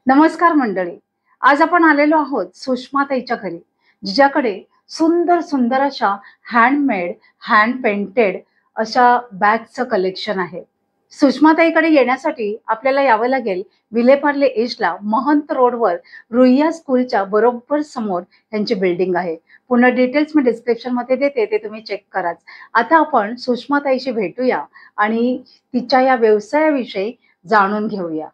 नमस्कार मंडळी. आज आपण आलेलो आहोत सुषमाताईच्या घरी, जिच्याकडे सुंदर सुंदर अशा हँडमेड, हँड पेंटेड अशा बॅगचं कलेक्शन आहे. सुषमाताईकडे येण्यासाठी आपल्याला यावं लागेल विलेपार्ले ईस्टला महंत रोडवर रुईया स्कूलच्या बरोबर समोर यांची बिल्डिंग आहे. पूर्ण डिटेल्स मी डिस्क्रिप्शन मध्ये देते, ते तुम्ही चेक कराच. आता आपण सुषमाताईशी भेटूया आणि तिच्या या व्यवसायाविषयी जाणून घेऊया.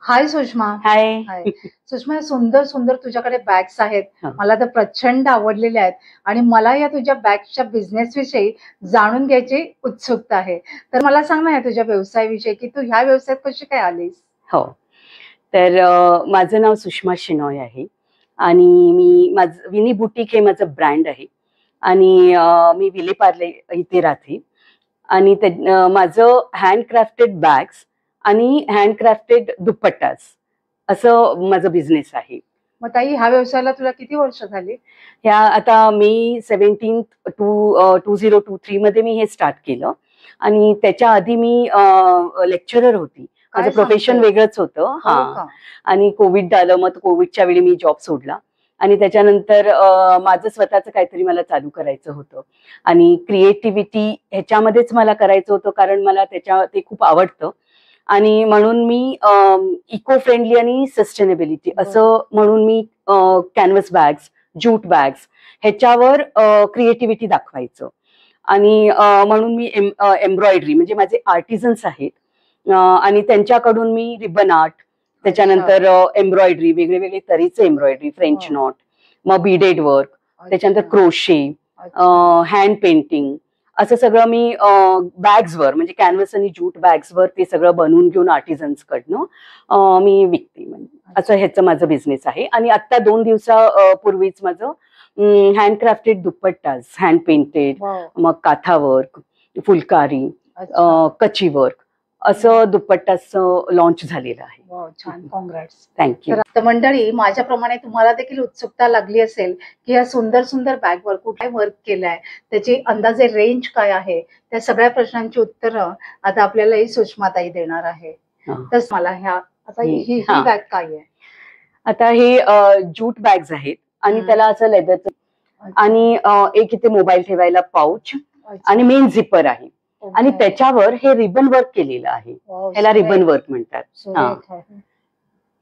हाय सुषमा. हाय. हाय सुषमा, सुंदर सुंदर तुझ्याकडे बॅग्स आहेत. हा. मला तर प्रचंड आवडलेल्या आहेत आणि मला या तुझ्या बॅग्सच्या बिझनेस विषयी जाणून घ्यायची उत्सुकता आहे. तर मला सांग ना या तुझ्या व्यवसायाविषयी, की तू ह्या व्यवसायात कशी काय आलीस? हो, तर माझं नाव सुषमा शेनॉय आहे आणि विनी बुटीक हे माझं ब्रँड आहे आणि मी विलेपार्ले इथे राहते आणि माझं हँडक्राफ्टेड बॅग्स आणि हँडक्राफ्टेड दुपट्टास असं माझं बिझनेस आहे. मग ताई, ह्या व्यवसायाला तुला किती वर्ष झाली? ह्या आता मी 17/2/2023 मध्ये मी हे स्टार्ट केलं आणि त्याच्या आधी मी लेक्चरर होती. माझं प्रोफेशन वेगळंच होतं. हा, आणि कोविड आलं, मग कोविडच्या वेळी मी जॉब सोडला आणि त्याच्यानंतर माझं स्वतःचं काहीतरी मला चालू करायचं होतं आणि क्रिएटिव्हिटी ह्याच्यामध्येच मला करायचं होतं, कारण मला ते खूप आवडतं आणि म्हणून मी इको फ्रेंडली आणि सस्टेनेबिलिटी असं म्हणून मी कॅनव्हस बॅग्स, ज्यूट बॅग्स ह्याच्यावर क्रिएटिव्हिटी दाखवायचं आणि म्हणून मी एम्ब्रॉयडरी, म्हणजे माझे आर्टिझन्स आहेत आणि त्यांच्याकडून मी रिबन आर्ट, त्याच्यानंतर एम्ब्रॉयडरी, वेगळे तऱ्हेचे एम्ब्रॉयडरी, फ्रेंच नॉट, मग बीडेड वर्क, त्याच्यानंतर क्रोशे, हँड पेंटिंग, असं सगळं मी बॅग्सवर, म्हणजे कॅनव्हस आणि ज्यूट बॅग्सवर ते सगळं बनवून घेऊन आर्टिझन्स कडनं मी विकते. म्हणजे असं ह्याचं माझं बिझनेस आहे. आणि आता 2 दिवसापूर्वीच माझं हँडक्राफ्टेड दुपट्टास, हँड पेंटेड, मग काथा वर्क, फुलकारी, कची वर्क असं दुपट्टाचं लॉन्च झालेलं आहे. छान, कॉंग्रॅट्स. थँक्यू. तर मंडळी, माझ्याप्रमाणे तुम्हाला देखील उत्सुकता लागली असेल की या सुंदर सुंदर बॅगवर कुठे वर्क केलंय, त्याची अंदाजे रेंज काय आहे, त्या सगळ्या प्रश्नांची उत्तरं आता आपल्याला ही सुषमाताई देणार आहे. तर मला ह्या आता ही बॅग काय आहे? आता हे ज्यूट बॅग्स आहेत आणि त्याला असं लेदरचं आणि एक इथे मोबाईल ठेवायला पाऊच आणि मेन झिपर आहे आणि त्याच्यावर हे रिबन वर्क केलेलं आहे. ह्याला रिबन वर्क म्हणतात.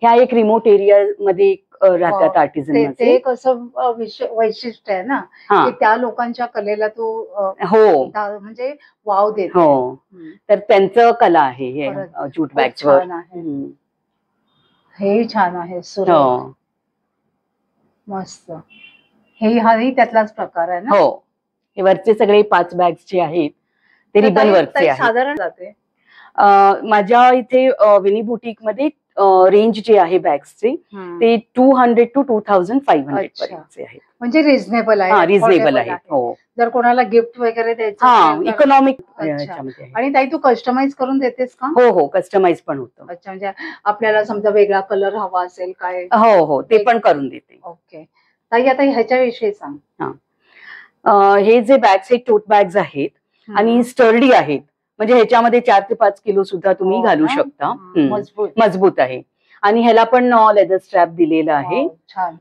ह्या एक रिमोट एरिया मध्ये राहतात आर्टिझन. ते एक असं वैशिष्ट्य आहे ना की त्या लोकांच्या कलेला तू हो म्हणजे वाव देत. हो, तर त्यांचं कला आहे हे ज्यूट बॅग्सवर. हे छान आहे, मस्त. हाही त्यातलाच प्रकार आहे ना? हो, हे वरचे सगळे 5 बॅग्स जे आहेत ते रिबन वर्कचे आहेत. साधारण जाते माझ्या इथे विनी बुटीक मध्ये रेंज जे आहे बॅग्सचे ते 200 to 2500 पर्यंतचे आहेत. म्हणजे रिझनेबल आहे. रिझनेबल आहे. हो, जर कोणाला गिफ्ट वगैरे द्यायचं, इकॉनॉमिक. आणि ताई, तू कस्टमाइज करून देतेस का? हो, कस्टमाइज पण होतं. अच्छा, म्हणजे आपल्याला समजा वेगळा कलर हवा असेल काय? हो, ते पण करून देते. ओके ताई, आता ह्याच्याविषयी सांग. हे जे बॅग्स आहेत, टोट बॅग्स आहेत आणि स्टर्डी आहेत, म्हणजे ह्याच्यामध्ये 4 ते 5 किलो सुद्धा तुम्ही घालू शकता. मजबूत आहे आणि ह्याला पण लेदर स्ट्रॅप दिलेला आहे. छान.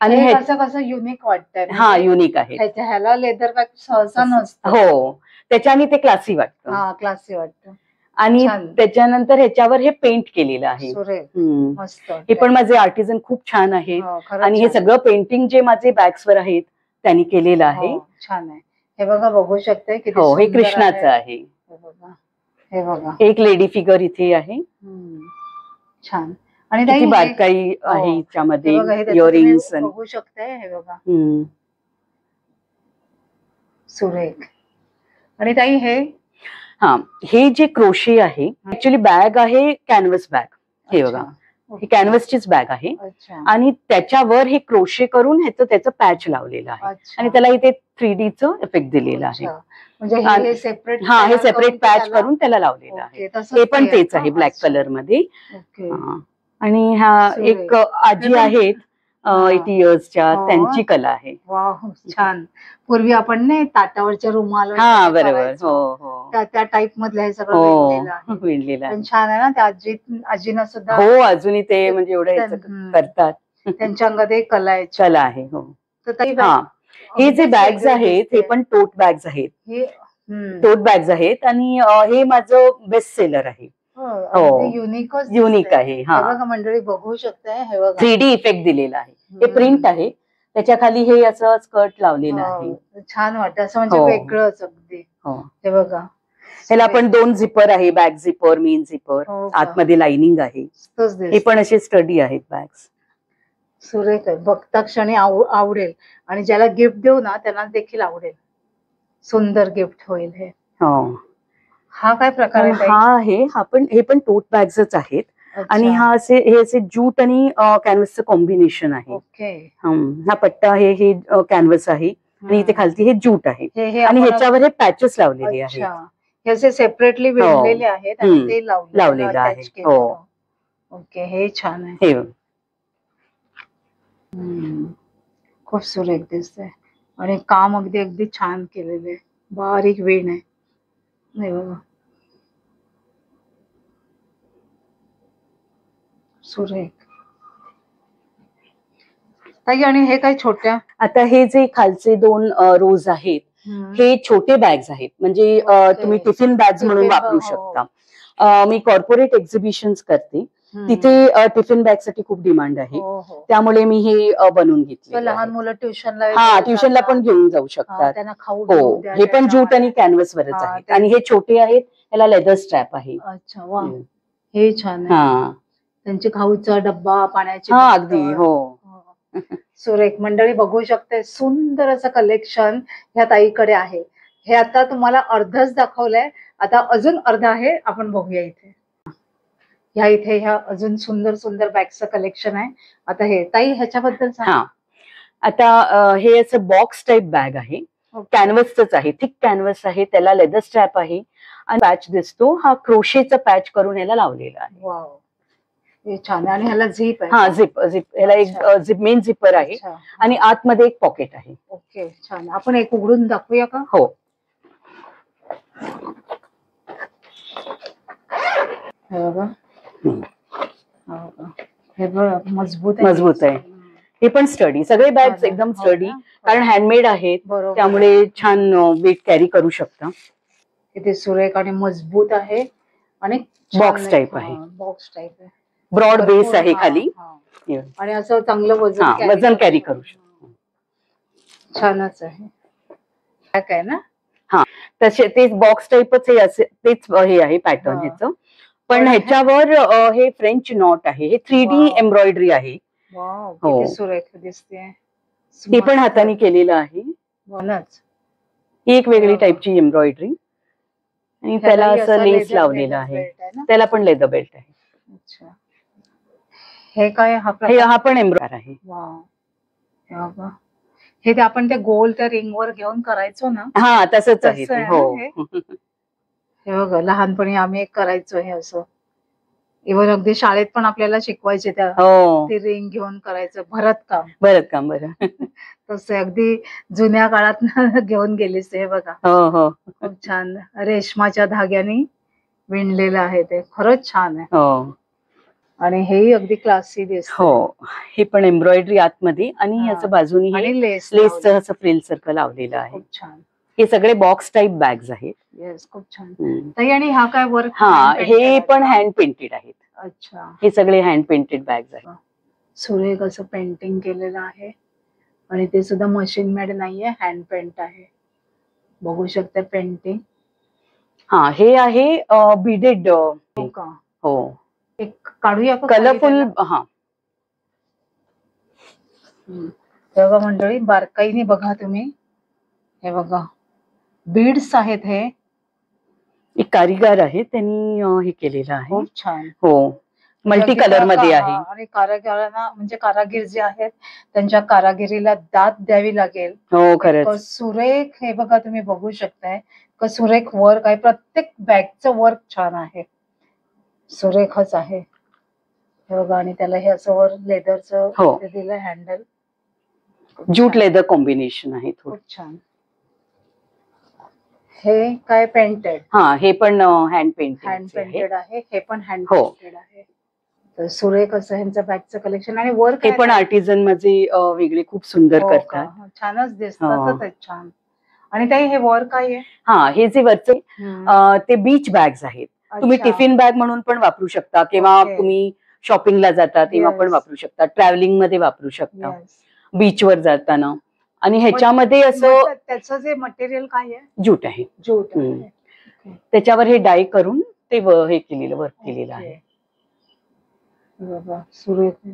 आणि कसं युनिक वाटतंय. युनिक आहे. ह्याला लेदर बॅग सहसा नसतं. हो, त्याच्याने ते क्लासी वाटतं. क्लासी वाटतं. आणि त्याच्यानंतर ह्याच्यावर हे पेंट केलेलं आहे. हे पण माझे आर्टिझन खूप छान आहे आणि हे सगळं पेंटिंग जे माझे बॅग्सवर आहेत त्यांनी केलेलं आहे. छान आहे. हे बघा, बघू शकते. हो, हे कृष्णाचं आहे. हे बघा, एक लेडी फिगर इथे आहे. छान. आणि किती बारकाई आहे याच्यामध्ये. इयरिंग्स बघू शकते. हे बघा, सुरेख. आणि ताई, हे जे क्रोशे आहे, ऍक्च्युली बॅग आहे कॅनव्हस बॅग. हे बघा, ही कॅनव्हसचीच बॅग आहे आणि त्याच्यावर हे क्रोशे करून त्याचं पॅच लावलेलं आहे आणि त्याला इथे 3Dचं इफेक्ट दिलेला आहे. हे सेपरेट पॅच करून त्याला लावलेलं आहे. हे पण तेच आहे, ब्लॅक कलर मध्ये. आणि ह्या एक आजी आहेत, 80 इयर्सच्या हो. त्यांची कला आहे. वाह छान. पूर्वी आपण नाही ताटावरच्या रुमाल वगैरे हा बरोबर. करायचो. हो हो त्या टाईप मधलं हे सगळं हो विणलेलं आहे. विणलेलं आहे. पण छान आहे ना त्या आजीनं सुद्धा हो अजूनही ते म्हणजे एवढं ह्याचं करतात. त्यांच्या अंगात एक कला आहे छान. कला आहे. हो तर ताई हा हे जे अगदीच बॅग्स वेगळी आहेत हे दिसते. पण टोट बॅग्स आहेत. हे टोट बॅग्स आहेत आणि हे माझं बेस्ट सेलर आहे. हो. युनिकच युनिक आहे. हा बघा मंडळी बघू शकताय हे बघा 3D इफेक्ट दिलेला आहे. हे प्रिंट आहे. त्याच्या खाली हे असं स्कर्ट लावलेलं आहे. छान वाटतं असं म्हणजे हो. वेगळंच अगदी. हो हे बघा ह्याला पण 2 झिपर आहे. बॅक झिपर मेन झिपर हो का? आतमध्ये लाइनिंग आहे. मस्तच दिसतंय. हे पण असे स्टडी आहेत बॅग्स. सुरेख आहे बघता क्षणी आवडेल आणि ज्याला गिफ्ट देऊ ना त्यांना देखील आवडेल. सुंदर गिफ्ट होईल हे. हो हा काय प्रकार आहे ताई? हा आहे हे पण टोट बॅग्सच आहेत. अच्छा. आणि हे असे जूट आणि कॅनव्हसचं कॉम्बिनेशन आहे. ओके. हा पट्टा आहे हे कॅनव्हस आहे आणि इथे खालती हे जूट आहे हे आणि आपण- ह्याच्यावर हे पॅचेस लावलेले आहेत. अच्छा. हे असे सेपरेटली विणलेले आहेत आणि ते लावलेलं आहे. attach हो. केलेलं. ओके हे छान आहे. हे खूप सुरेख दिसतंय आणि काम अगदी अगदी छान केलेलं आहे. बारीक विण आहे. हे बघा सुरेख ताई. आणि हे काय छोट्या आता हे जे खालचे 2 रोज आहेत हे छोटे बॅग्स आहेत. म्हणजे ओके. तुम्ही टिफिन बॅग्स म्हणून टिफिन, वापरू हो. शकता. मी कॉर्पोरेट एक्झिबिशन्स करते. तिथे टिफिन बॅग साठी खूप डिमांड आहे. हो, हो. त्यामुळे मी हे बनवून घेतले. लहान मुलं ट्युशनला हा ट्युशनला पण घेऊन जाऊ शकतात. त्यांना खाऊ हो द्या हे पण जूट आणि कॅनव्हस वरच हा, आहेत ते- आणि हे छोटे आहेत याला लेदर स्ट्रॅप आहे. अच्छा वा हे छान आहे. हा त्यांचे खाऊचा डब्बा पाण्याची हा बॉटल. अगदी हो. सुरेख मंडळी बघू शकते सुंदर असं कलेक्शन ह्या ताईकडे आहे. हे आता तुम्हाला अर्धच दाखवलंय. आता अजून अर्ध आहे आपण बघूया इथे. ह्या अजून सुंदर सुंदर बॅगचं कलेक्शन आहे. आता हे ताई ह्याच्याबद्दल सांग. हा आता हे असं बॉक्स टाईप बॅग आहे. कॅनव्हसच आहे. थिक कॅनव्हस आहे. त्याला लेदर स्ट्रॅप आहे आणि पॅच दिसतो. हा क्रोशेचा पॅच करून याला लावलेला आहे. वाव हे छान आहे. आणि ह्याला झीप आहे. हा झिप ह्याला एक मेन झिपर आहे अच्छा. आणि आतमध्ये एक पॉकेट आहे. ओके छान. आपण एक उघडून दाखवूया का? हो हे बघा हे बघा मजबूत आहे. हे पण स्टडी सगळे बॅग्स एकदम स्टडी कारण हँडमेड आहेत. बरोबर. त्यामुळे छान वेट कॅरी करू शकता. किती सुरेख आणि मजबूत आहे आणि बॉक्स टाईप आहे. बॉक्स टाईप आहे. ब्रॉड बेस आहे खाली आणि असं चांगलं वजन कॅरी करू शकतो. छानच आहे. काय ना हा तसे तेच बॉक्स टाईपच हे असे तेच हे आहे पॅटर्न ह्याचं. पण ह्याच्यावर हे फ्रेंच नॉट आहे. हे 3D एम्ब्रॉयडरी आहे. वाव हो. किती सुरेख दिसते. हे पण हाताने केलेलं आहे. ही एक वेगळी टाईपची एम्ब्रॉयडरी आणि त्याला असं लेस लावलेलं आहे. त्याला पण लेदर बेल्ट आहे. अच्छा हे काय हा पण एम्ब्रॉयडरी आहे. वाव हे ते आपण ते गोल त्या रिंग वर घेऊन करायचो ना. हा तसंच आहे ते. हो हे बघा लहानपणी आम्ही एक करायचो हे असं. इव्हन अगदी शाळेत पण आपल्याला शिकवायचे त्या ते रिंग घेऊन करायचं भरतकाम बरं तसे अगदी जुन्या काळात घेऊन गेलीस. हे बघा हो खूप छान रेशमाच्या धाग्याने विणलेलं आहे. ते खरंच छान आहे. हो आणि हेही अगदी क्लासी दिसत. हो हे पण एम्ब्रॉयडरी आतमध्ये आणि याचं बाजूनी आणि लेसचं असं फ्रिल सारखं लावलेलं आहे. खूप छान. हे सगळे बॉक्स टाईप बॅग्स आहेत. येस खूप छान ताई. आणि हा काय वर्क? हा हे पण हँड पेंटेड आहेत. अच्छा हे सगळे हँड पेंटेड बॅग्स आहेत. सुरेख असं पेंटिंग केलेलं आहे आणि ते सुद्धा मशीन मेड नाहीये हँड पेंट आहे. बघू शकता पेंटिंग. हा हे आहे बीडेड. हो एक काढूया कलरफुल. हा बघा मंडळी बारकाईने बघा तुम्ही. हे बघा बीड्स आहेत. हे एक कारीगर आहे त्यांनी हे केलेलं आहे. खूप छान. हो मल्टी कलर मध्ये आहे. आणि कारागिरांना म्हणजे कारागीर जे आहेत त्यांच्या कारागिरीला दाद द्यावी लागेल. हो खरंच सुरेख. हे बघा तुम्ही बघू शकताय का सुरेख वर्क आहे. प्रत्येक बॅगचं वर्क छान आहे. सुरेखच आहे. हे बघा, आणि त्याला हे असं वर लेदरचं हो. दिलं हँडल. ज्यूट लेदर कॉम्बिनेशन आहे थोडं. खूप छान. हे काय पेंटेड? हा, हे पण हँड पेंटेड हँड पेंटेड आहे. हे पण हँड हो. पेंटेड आहे. तर सुरेख असं ह्यांचं बॅगचं कलेक्शन. आणि वर्क हे पण आर्टिझन मध्ये वेगळे खूप सुंदर करतात. छानच दिसतातच छान. आणि ताई हे वर काय आहे? हा, हे जे वरचे ते बीच बॅग्स आहेत. तुम्ही टिफिन बॅग म्हणून पण वापरू शकता, किंवा तुम्ही शॉपिंगला जाता तेव्हा पण वापरू शकता, ट्रॅव्हलिंग मध्ये वापरू शकता, बीचवर जाताना. आणि ह्याच्यामध्ये असं त्याचं जे मटेरियल काय आहे? ज्यूट आहे. ज्यूट. त्याच्यावर हे डाय करून ते हे केलेलं, वर्क केलेलं आहे. बाबा सुरेख.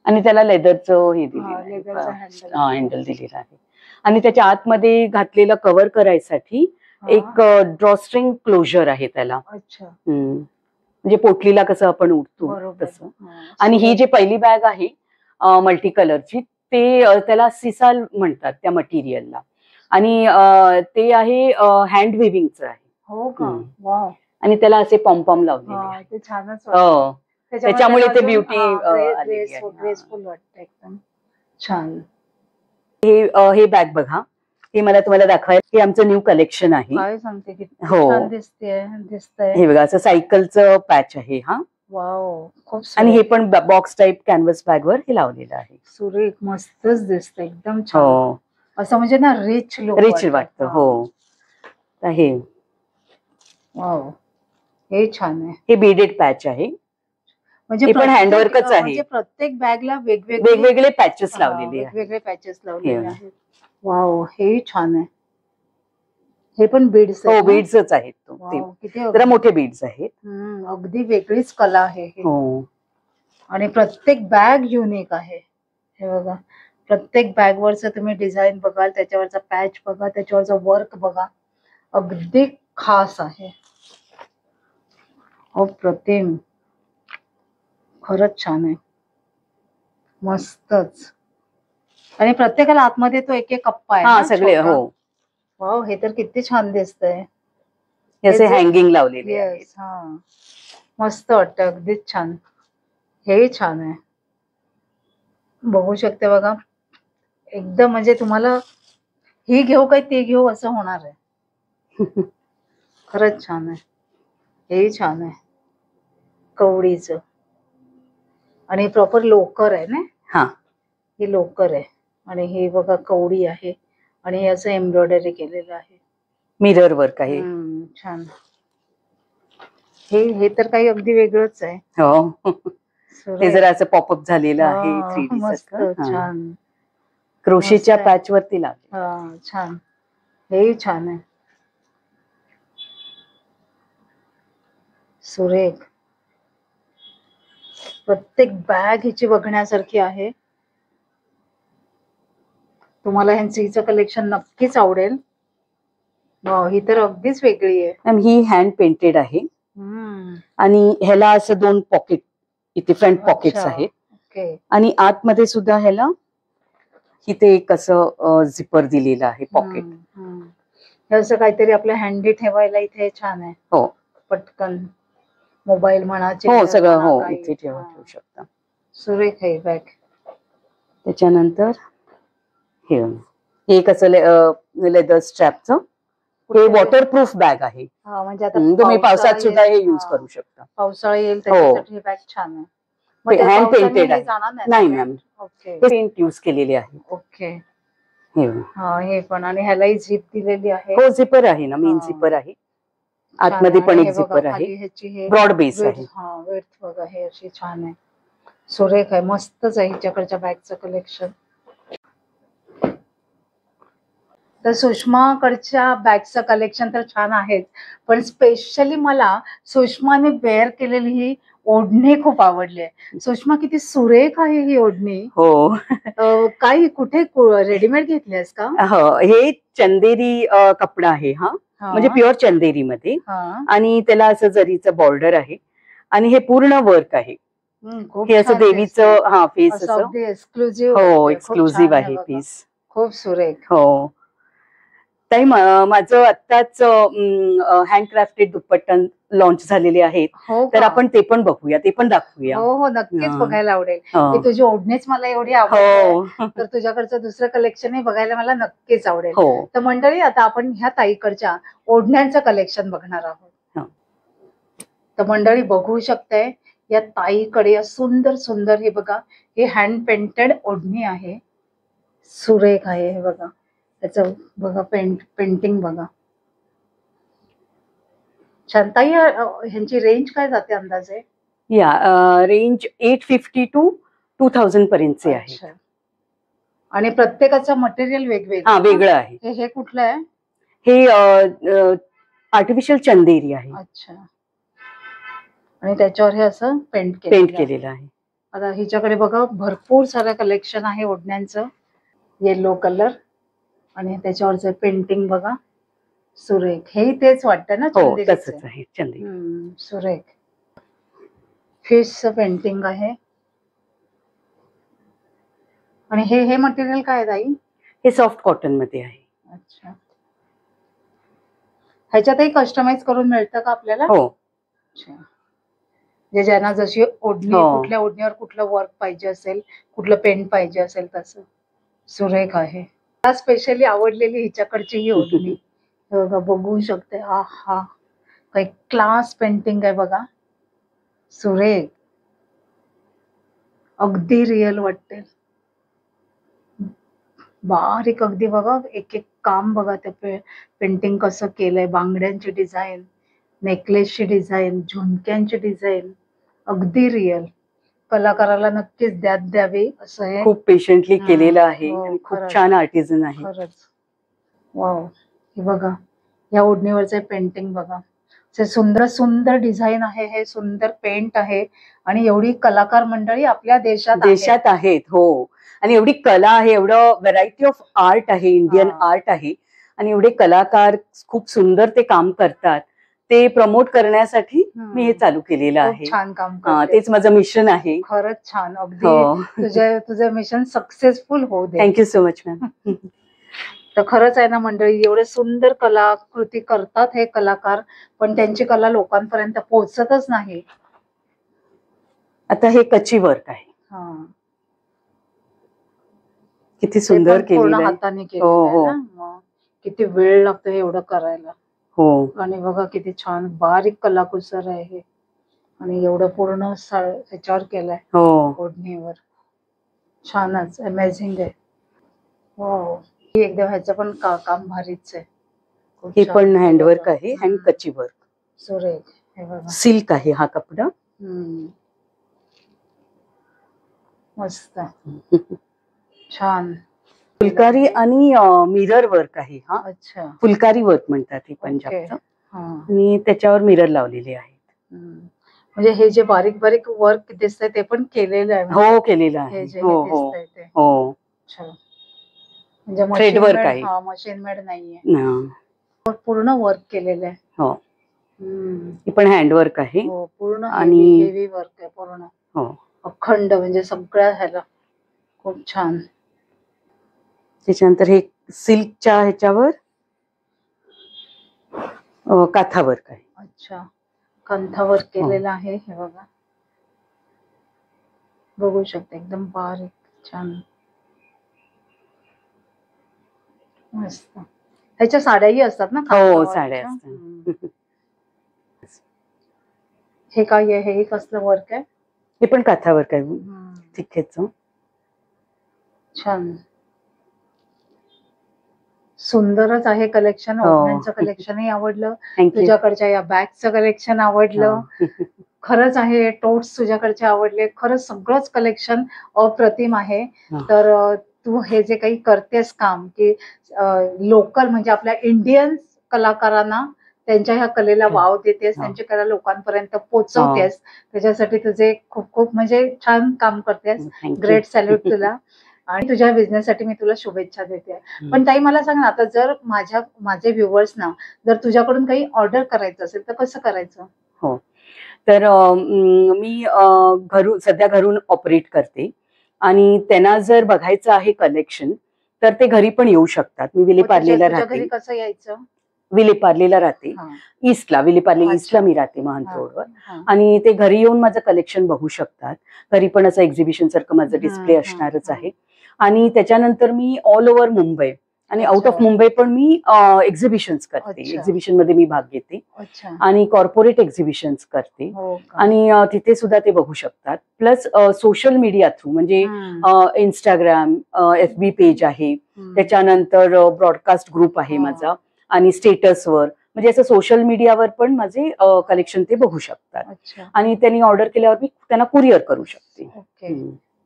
आणि त्याला लेदरचं हे दिलेलं आहे, हँडल दिलेलं आहे. आणि त्याच्या आतमध्ये घातलेलं कव्हर करायसाठी एक ड्रॉस्ट्रिंग क्लोजर आहे त्याला. अच्छा. म्हणजे पोटलीला कसं आपण उठतो तसं. आणि ही जी पहिली बॅग आहे मल्टी कलरची, ते त्याला सिसाल म्हणतात त्या मटेरियलला. आणि ते आहे हँड विविंगचं आहे. हो का? वाव. आणि त्याला असे पॉम्पॉम लावलेले. ते छानच. त्याच्यामुळे ते ब्युटी ग्रेसफुल वाटतं एकदम छान. हे बॅग बघा, हे मला तुम्हाला दाखवायचं. हे आमचं न्यू कलेक्शन आहे. काय सांगते, किती छान दिसतंय. हे बघा, असं सायकलचं पॅच आहे. हा, वाव, खूप. आणि हे पण बॉक्स टाईप कॅनव्हास बॅग वर हे लावलेलं आहे. सुरेख, मस्तच दिसतं एकदम छान. असं म्हणजे ना रिच वाटतं. हो. हे वाव, हे छान आहे. हे बीडेड पॅच आहे. म्हणजे पण हँडवर्कच आहे. म्हणजे प्रत्येक बॅगला वेगवेगळे पॅचेस लावलेले आहेत. वाव, हे छान आहे. हे पण बीड्स. हो, बीड्सच आहेत. जरा मोठे बीड्स आहेत. अगदी वेगळीच कला आहे. हो. आणि प्रत्येक बॅग युनिक आहे. हे बघा, प्रत्येक बॅग वरचं तुम्ही डिझाईन बघाल, त्याच्यावरचा पॅच बघा, त्याच्यावरचा वर्क बघा, अगदी खास आहे. अप्रतिम, खरंच छान आहे, मस्तच. आणि प्रत्येकाला आतमध्ये तो एक एक कप्पा आहे सगळे. हो. वाव, हे तर किती छान दिसतंय. याचे हँगिंग लावलेले आहेत. मस्त वाटतं, अगदीच छान. हे छान आहे, बघू शकते बघा. एकदम म्हणजे तुम्हाला ही घेऊ काय ते घेऊ असं होणार आहे. खरंच छान आहे. हे छान आहे, कवडीचं. आणि प्रॉपर लोकर आहे ना. हा, ही लोकर आहे. आणि हे बघा कवडी आहे. आणि हे असं एम्ब्रॉयडरी केलेलं आहे, मिरर वर्क आहे. छान. हे तर काही अगदी वेगळंच आहे. हो, ते जरा असं पॉपअप झालेलं आहे. 3D मस्त छान. क्रोशेच्या पॅच वरती लागले. छान, हे छान आहे. सुरेख, प्रत्येक बॅग हिची बघण्यासारखी आहे. तुम्हाला ह्यांचं कलेक्शन नक्कीच आवडेल. ही तर अगदीच वेगळी आहे. ही हँड पेंटेड आहे. आणि ह्याला असं 2 पॉकेट, इथे फ्रंट पॉकेट्स आहेत. आणि आतमध्ये सुद्धा ह्याला इथे एक असं झिपर दिलेलं आहे, पॉकेट. हे असं काहीतरी आपलं हँडी ठेवायला इथे छान आहे. हो, पटकन मोबाईल म्हणा, हो, सगळं. हो, इथे ठेवू शकता. सुरेख आहे बॅग. त्याच्यानंतर हे कसं लेदर स्ट्रॅपचं, हे वॉटरप्रूफ बॅग आहे. म्हणजे तुम्ही पावसात सुद्धा हे युज करू शकता. पावसाळा येईल त्याच्यासाठी बॅग छान आहे. हँड पेंटेड आहे. नाही मॅम, पेंट युज केलेली आहे. ओके. हे पण. आणि ह्यालाही झिप दिलेली आहे. हो, झिपर आहे ना, मेन झिपर आहे. आतमध्ये पण एक झिपर आहे, ब्रॉड बेस आहे. विड्थ बघा, हे अशी छान आहे, सुरेख आहे, मस्तच आहे हिच्याकडच्या बॅगचं कलेक्शन. तर सुषमाकडच्या बॅगचं कलेक्शन तर छान आहेच, पण स्पेशली मला सुषमाने वेअर केलेली ही ओढणी खूप आवडली आहे. सुषमा, किती सुरेख आहे ही ओढणी. हो. काही कुठे रेडीमेड घेतलीस का? हो, हे चंदेरी कपडा आहे. हा, म्हणजे प्युअर चंदेरी मध्ये. आणि त्याला असं जरीचं बॉर्डर आहे. आणि हे पूर्ण वर्क आहे. हे असं देवीचं फेस असं एक्सक्लुझिव्ह. हो, एक्सक्लुझिव्ह आहे पीस. खूप सुरेख. हो ताई, माझं आत्ताच हँडक्राफ्टेड लॉन्च झालेले आहेत, हो तर का? आपण ते पण बघूया, ते पण दाखवूया. हो हो नक्कीच हा. बघायला आवडेल. हो. की तुझी ओढणीच मला एवढी आवडते, हो. तर तुझ्याकडचं दुसरं कलेक्शनही बघायला मला नक्कीच आवडेल. हो. तर मंडळी आता आपण ह्या ताईकडच्या ओढण्यांचं कलेक्शन बघणार आहोत. हो. तर मंडळी बघू शकताय या ताईकडे या सुंदर सुंदर हे बघा, हे हँड पेंटेड ओढणी आहे. सुरेख आहे हे बघा, त्याचं बघा पेंटिंग बघा. छान. ताई ह्यांची रेंज काय जाते अंदाजे? या रेंज 850 to 2000 पर्यंतचे आहे. अच्छा. आणि प्रत्येकाचं मटेरियल वेगवेगळं हा, का? वेगळं आहे. हे कुठलं आहे? हे आर्टिफिशियल चंदेरी आहे, अच्छा. आणि त्याच्यावर हे असं पेंट पेंट केलेलं आहे. आता हिच्याकडे बघा भरपूर सारं कलेक्शन आहे ओढण्यांचं. येलो कलर आणि त्याच्यावरचं पेंटिंग बघा, सुरेख. हेही तेच वाटतं ना हो, चंदेरीचं? तसंच आहे चंदेरी. सुरेख. फिशचं पेंटिंग आहे. आणि हे मटेरियल काय आहे ताई? हे सॉफ्ट कॉटन मध्ये आहे. अच्छा. ह्याच्यातही कस्टमाइज करून मिळतं का आपल्याला? हो. अच्छा. जे ज्यांना जशी ओढणी, हो. कुठल्या ओढणीवर कुठलं वर्क पाहिजे असेल, कुठलं पेंट पाहिजे असेल तसं. सुरेख आहे. मला स्पेशली आवडलेली हिच्याकडची ही ओढणी. हे बघा बघू शकते. हा काही क्लास पेंटिंग आहे बघा. सुरेख. अगदी रिअल वाटते. बारीक अगदी बघा, एक एक काम बघा, त्या पेंटिंग कसं केलंय. बांगड्यांची डिझाईन, नेकलेसची डिझाईन, झुमक्यांची डिझाईन, अगदी रिअल. कलाकाराला नक्कीच द्यावी असं हे. खूप पेशंटली केलेलं आहे हो, आणि खूप खरंच. छान आर्टिझन आहे. खरंच. वाव. हे बघा, या ओढणीवरचं पेंटिंग बघा. ते सुंदर सुंदर डिझाईन आहे, हे सुंदर पेंट आहे आणि एवढी कलाकार मंडळी आपल्या देशात आहेत. हो. आणि एवढी कला आहे, एवढं व्हरायटी ऑफ आर्ट आहे, इंडियन आर्ट आहे आणि एवढे कलाकार खूप सुंदर ते काम करतात. ते प्रमोट करण्यासाठी मी हे चालू केलेलं आहे. छान काम हा, करते. तेच माझं मिशन आहे. खरंच छान. अगदी हो. तुझं मिशन सक्सेसफुल होऊ दे. Thank you so much ma'am. तर खरंच आहे ना मंडळी, एवढे सुंदर कलाकृती करतात हे कलाकार, पण त्यांची कला लोकांपर्यंत पोहोचतच नाही. आता हे कच्ची वर्क आहे. हा. किती ते सुंदर पण पूर्ण केलेलं आहे. हाताने हो, केलेलं हो. आहे ना. मग किती वेळ लागतो हे एवढं करायला. हो. आणि बघा किती छान बारीक कलाकुसर आहे हे. आणि एवढं पूर्ण ह्याच्यावर केलंय हो. ओढणीवर. छानच, अमेझिंग आहे. हो. एकदम ह्याचं पण काम भारीच आहे. खूप हे छान. पण हँडवर्क बघा. आहे आणि कच्ची वर्क. सुरेख. हे बघा. सिल्क आहे हा कपडा. मस्त. छान. फुलकारी आणि मिरर वर्क आहे हा. अच्छा. फुलकारी वर्क म्हणतात हे पंजाबचं. हा. आणि त्याच्यावर मिरर लावलेले आहेत. म्हणजे हे जे बारीक बारीक वर्क दिसतंय ते पण केलेलं आहे. हो, केलेलं आहे. हे जे हो, हो. दिसतंय ते. हो. अच्छा. म्हणजे थ्रेड वर्क आहे. हा, मशीन मेड नाहीये. हा. पूर्ण वर्क केलेलं आहे. हो. हे पण हँडवर्क आहे. हो, पूर्ण आणि हेवी वर्क आहे पूर्ण. हो. अखंड म्हणजे सगळ्या ह्याला खूप छान. त्याच्यानंतर हे सिल्कच्या ह्याच्यावर काथा वर्क आहे. अच्छा. कंठावर केलेलं आहे हे बघा. बघू शकते एकदम बारीक छान. मस्त. ह्याच्या साड्याही असतात ना? हो, साड्या असतात. हे काय आहे? हे कसलं वर्क आहे? हे पण काथा वर्क आहे, तिखेचं. छान. सुंदरच आहे कलेक्शन. ओढण्यांचं कलेक्शनही आवडलं. तुझ्याकडच्या या बॅगचं कलेक्शन आवडलं. खरंच आहे. टोट्स तुझ्याकडचे आवडले. खरंच सगळंच कलेक्शन अप्रतिम आहे. तर तू हे जे काही करतेस काम, की लोकल म्हणजे आपल्या इंडियन कलाकारांना त्यांच्या ह्या कलेला वाव देतेस, त्यांची कला लोकांपर्यंत पोहोचवतेस, त्याच्यासाठी तुझे खूप खूप म्हणजे छान काम करतेस. ग्रेट सॅल्यूट तुला. आणि तुझ्या बिझनेससाठी मी तुला शुभेच्छा देते. पण ताई मला सांग ना, आता जर माझे व्ह्युअर्स ना जर तुझ्याकडून काही ऑर्डर करायचं असेल तर कसं करायचं? हो, तर मी सध्या घरून ऑपरेट करते आणि त्यांना जर बघायचं आहे कलेक्शन तर ते घरी पण येऊ शकतात. मी विलेपार्लेला राहते. घरी कसं यायचं? विलेपार्लेला राहते, हा, ईस्टला, विलेपार्ले अच्छा. ईस्टला मी राहते महंत हा, रोडवर. हा. आणि ते घरी येऊन माझं कलेक्शन बघू शकतात. घरी पण असं एक्झिबिशन सारखं माझं डिस्प्ले असणारच आहे. आणि त्याच्यानंतर मी ऑल ओव्हर मुंबई आणि आउट ऑफ अच्छा. मुंबई पण मी एक्झिबिशन्स करते. अच्छा. एक्झिबिशन मध्ये मी भाग घेते अच्छा. आणि कॉर्पोरेट एक्झिबिशन्स करते. हो का? आणि तिथे सुद्धा ते बघू शकतात. प्लस सोशल मीडिया थ्रू म्हणजे इंस्टाग्राम, FB पेज आहे, त्याच्यानंतर ब्रॉडकास्ट ग्रुप आहे हा. माझा, आणि स्टेटसवर म्हणजे असं सोशल मीडियावर पण माझे कलेक्शन ते बघू शकतात. अच्छा. आणि त्यांनी ऑर्डर केल्यावर मी त्यांना कुरिअर करू शकते. ओके,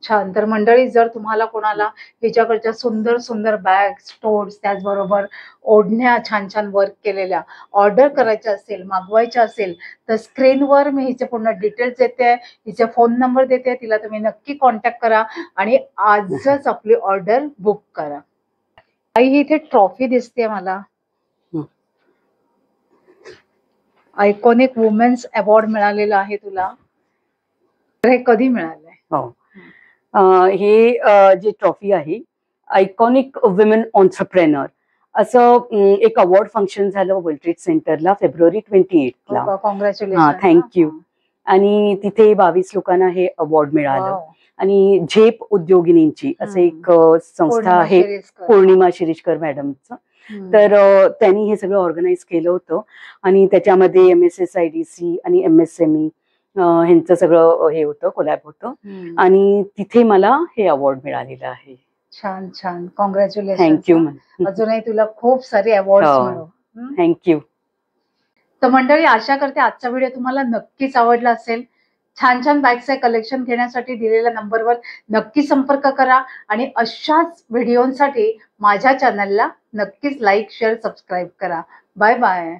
छान. तर मंडळी, जर तुम्हाला कोणाला हिच्याकडच्या सुंदर सुंदर बॅग्स, टोट्स, त्याचबरोबर ओढण्या छान छान वर्क केलेल्या ऑर्डर करायच्या असेल, मागवायच्या असेल, तर स्क्रीनवर मी हिचे पूर्ण डिटेल्स देते, हिचे फोन नंबर देते, तिला तुम्ही नक्की कॉन्टॅक्ट करा आणि आजच आपली ऑर्डर बुक करा. आई, ही इथे ट्रॉफी दिसते मला, आयकॉनिक वुमेन्स अवॉर्ड मिळालेला आहे तुला. तर हे कधी मिळालंय? हो, हे जे ट्रॉफी आहे, आयकॉनिक वुमेन ऑन्टरप्रेनर असं एक अवॉर्ड फंक्शन झालं वर्ल्ड ट्रेड सेंटरला फेब्रुवारी 28 ला. कॉंग्रॅच्युलेशन. थँक्यू. आणि तिथे 22 लोकांना हे अवॉर्ड मिळालं. आणि झेप उद्योगिनींची असं एक संस्था आहे, पौर्णिमा शिरीषकर मॅडमचं. तर त्यांनी हे सगळं ऑर्गनाईज केलं होतं आणि त्याच्यामध्ये MSSIDC आणि MSME ह्यांचं सगळं हे होतं, कोलॅब होतं. आणि तिथे मला हे अवॉर्ड मिळालेलं आहे. छान छान, कॉंग्रॅच्युलेशन. थँक्यू. अजूनही तुला खूप सारे अवॉर्ड मिळो. थँक्यू. तर मंडळी, आशा करते आजचा व्हिडिओ तुम्हाला नक्कीच आवडला असेल. छान छान बॅग्सचे कलेक्शन घेण्यासाठी दिलेल्या नंबरवर नक्की संपर्क करा आणि अशाच व्हिडिओसाठी माझ्या चॅनलला नक्कीच लाईक, शेअर, सबस्क्राईब करा. Bye bye.